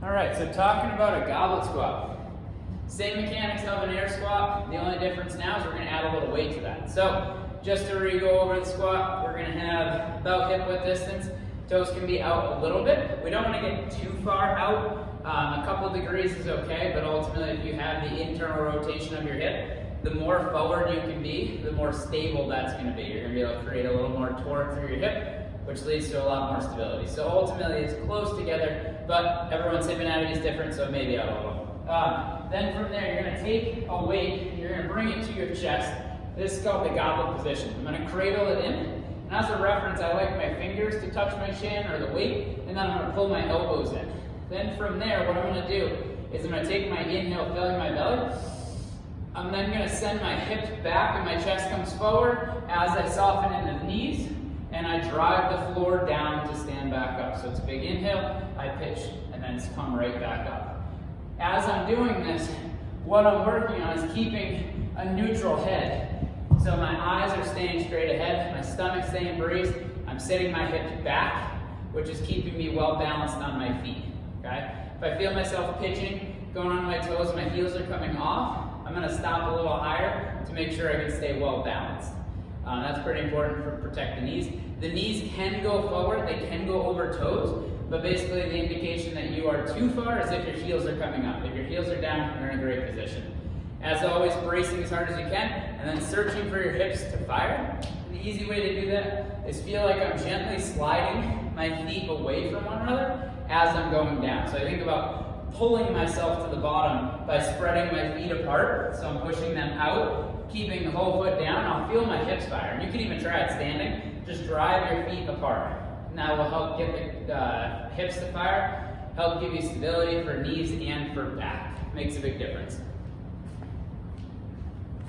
All right, so talking about a goblet squat. Same mechanics of an air squat. The only difference now is we're going to add a little weight to that. So just to re-go over the squat, we're going to have about hip width distance. Toes can be out a little bit. We don't want to get too far out. A couple degrees is okay, but ultimately if you have the internal rotation of your hip, the more forward you can be, the more stable that's going to be. You're going to be able to create a little more torque through your hip, which leads to a lot more stability. So ultimately it's close together, but everyone's hip anatomy is different, so maybe out a little. Then from there, you're going to take a weight, you're going to bring it to your chest. This is called the goblet position. I'm going to cradle it in, and as a reference, I like my fingers to touch my shin or the weight, and then I'm going to pull my elbows in. Then from there, what I'm going to do is I'm going to take my inhale, filling my belly. I'm then going to send my hips back and my chest comes forward as I soften in the knees, and I drive the floor down to stand back up. So it's a big inhale, I pitch, and then come right back up. As I'm doing this, what I'm working on is keeping a neutral head. So my eyes are staying straight ahead, my stomach's staying braced, I'm sitting my hips back, which is keeping me well balanced on my feet, okay? If I feel myself pitching, going on my toes, my heels are coming off, I'm gonna stop a little higher to make sure I can stay well balanced. That's pretty important for protect the knees. The knees can go forward, they can go over toes, but basically the indication that you are too far is if your heels are coming up. If your heels are down, you're in a great position. As always, bracing as hard as you can, and then searching for your hips to fire. The easy way to do that is feel like I'm gently sliding my feet away from one another as I'm going down. So I think about pulling myself to the bottom by spreading my feet apart. So I'm pushing them out, keeping the whole foot down. I'll feel my hips fire. And you can even try it standing. Just drive your feet apart. And that will help get the hips to fire, help give you stability for knees and for back. Makes a big difference.